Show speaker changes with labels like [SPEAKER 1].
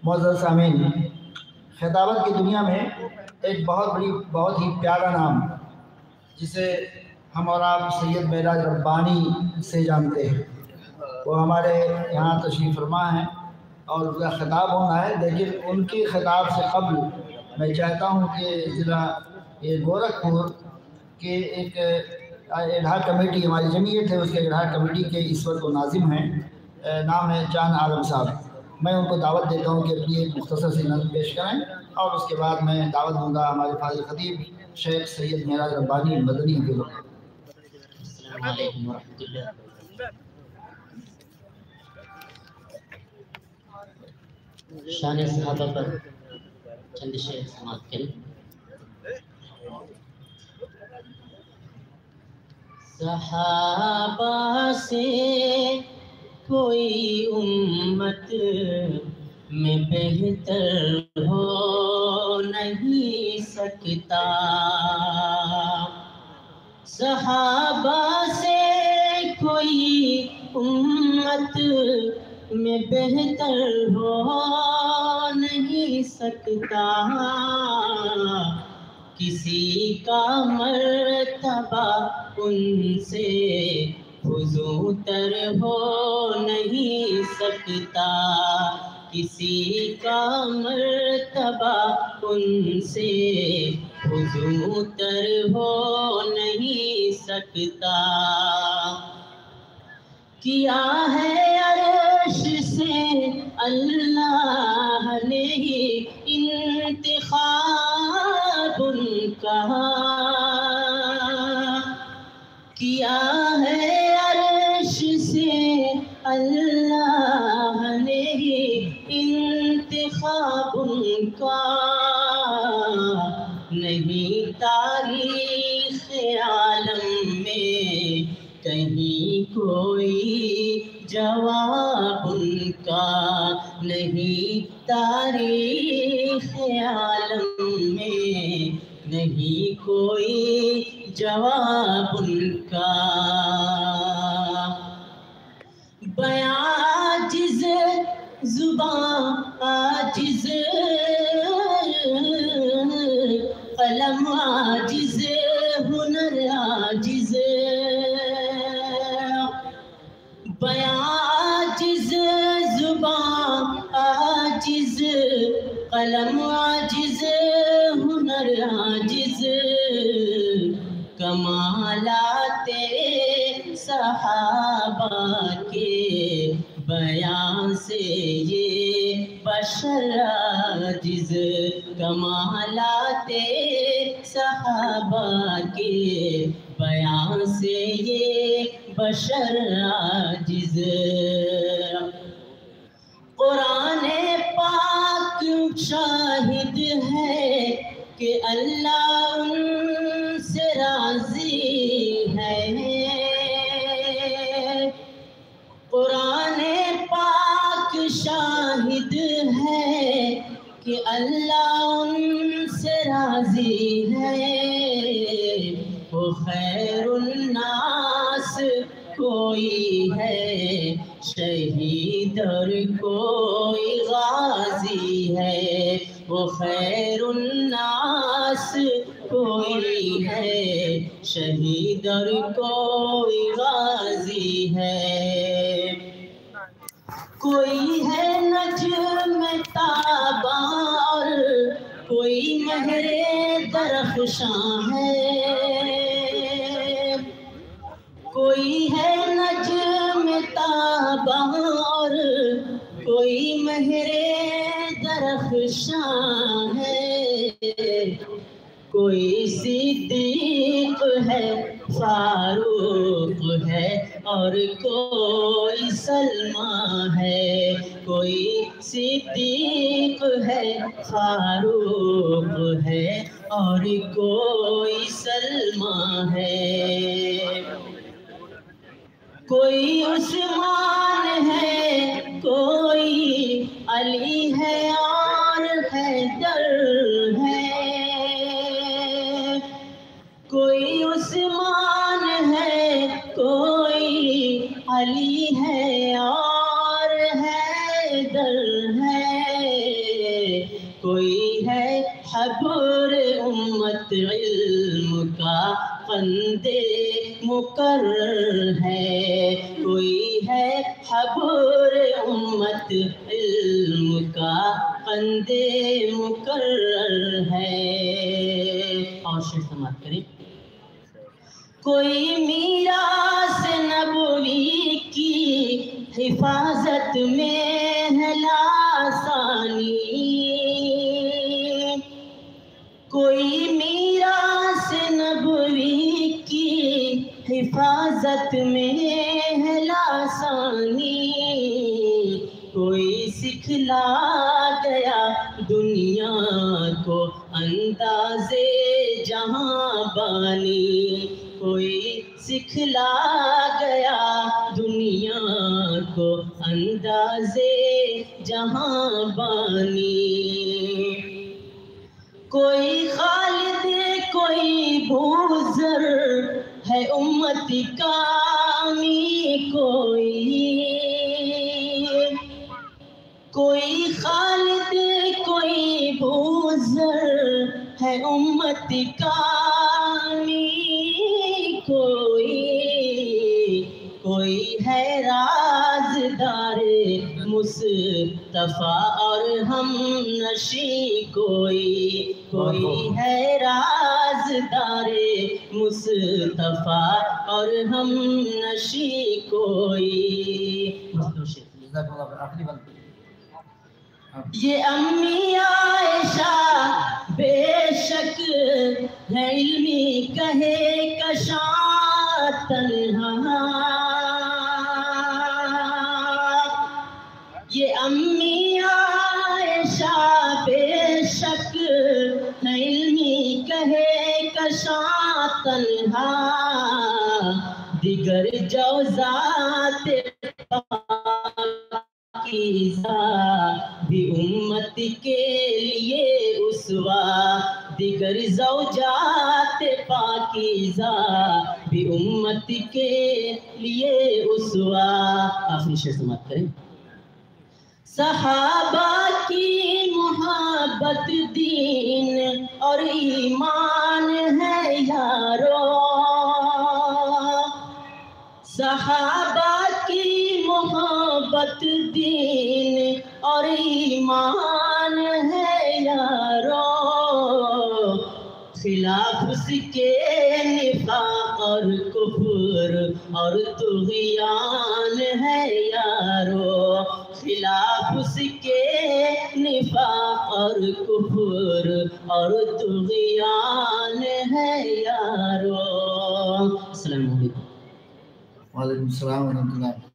[SPEAKER 1] معزز سامعین، خطابت کی دنیا میں ایک بہت ہی پیارا نام جسے ہم اور آپ سید معراج ربانی سے جانتے ہیں، وہ ہمارے یہاں تشریف فرما ہیں اور ان کا خطاب ہونا ہے، لیکن ان کی خطاب سے قبل میں چاہتا ہوں کہ ضلع گورکھپور کے ایک اڈھا کمیٹی، ہماری جمعیت ہے، اس کے اڈھا کمیٹی کے اس وقت وہ ناظم ہیں، نام ہے جان عالم صاحب۔ میں ان کو دعوت دیتا ہوں کہ اپنی ایک مختصر سی نظم پیش کریں، اور اس کے بعد میں دعوت دوں گا ہمارے فاضل خطیب شیخ سید معراج ربانی مدنی کے لوگ۔
[SPEAKER 2] السلام علیکم ورحمۃ اللہ۔ شان صحابہ پر چند شعر سماعت کریں۔ صحابہ سے کوئی امت میں بہتر ہو نہیں سکتا، صحابہ سے کوئی امت میں بہتر ہو نہیں سکتا، کسی کا مرتبہ ان سے فضو تر ہو نہیں سکتا، کسی کا مرتبہ ان سے فضو تر ہو نہیں سکتا، کیا ہے عرش سے اللہ نے انتخاب ان کا، کیا ہے عرش سے اللہ نے انتخاب ان کا، نہیں تاریخ عالم میں کہیں کوئی جواب ان کا، نہیں تاریخ عالم میں نہیں کوئی جواب ان کا، بیاں عاجز زباں عاجز قلم عاجز ہنر عاجز، بیاں عاجز زباں عاجز قلم عاجز ہنر عاجز، کمالات صحابہ کے بیان سے یہ بشر عاجز، کمالات صحابہ کے بیان سے یہ بشر عاجز، قرآن پاک شاہد ہے کہ اللہ ان سے راضی ہے، قرآن پاک شاہد ہے کہ اللہ ان سے راضی ہے، وہ خیر الناس کوئی ہے شہید اور کوئی غازی ہے، وہ خیر الناس کوئی ہے شہید اور کوئی غازی ہے، کوئی ہے نجم تاباں اور کوئی مہر درخشاں ہے، کوئی ہے نجم تاباں اور کوئی مہر درخشاں ہے، کوئی صدیق ہے فاروق ہے اور کوئی سلمیٰ ہے، کوئی صدیق ہے فاروق ہے اور کوئی سلمیٰ ہے، کوئی عثمان ہے کوئی علی ہے اور حیدر ہے، کوئی عثمان ہے کوئی علی ہے اور حیدر ہے، کوئی ہے حبر امت علم کا قند مقرر ہے، کوئی ہے حبر امت علم کا قند مقرر ہے۔ اور شعر سماعت کریں۔ کوئی میراث نبوی کی حفاظت میں ہے لاسانی، کوئی میراث نبوی کی حفاظت میں ہے لاسانی، کوئی سکھلا گیا دنیا کو انداز جہاں بانی، کوئی سکھلا گیا دنیا کو انداز جہاں بانی، کوئی خالد کوئی بوزر ہے امت کا امی، کوئی خالد کوئی بوزر ہے امت کا امی، کوئی ہے رازدار مصطفیٰ اور ہم نشی، کوئی ہے رازدار مصطفیٰ اور ہم نشی کوئی۔ یہ امی عائشہ بے شک ہے علمی کہے کشاں تنہا، یہ امی عائشہ بے شک ہے علمی کہے کشاں تنہا، دیگر جوزات بھی امت کے لیے اسوہ، دیگر زوجات پاکیزہ بھی امت کے لیے اسوہ۔ آخری شعر سماعت کریں۔ صحابہ کی محبت دین اور ایمان ہے یارو، صحابہ کی محبت دین اور ایمان ہے یارو، خلاف اس کے نفاق اور کفر اور طغیان ہے یارو، خلاف اس کے نفاق اور کفر اور طغیان ہے یارو۔ السلام علیکم۔
[SPEAKER 1] وعلیکم السلام ورحمۃ اللہ۔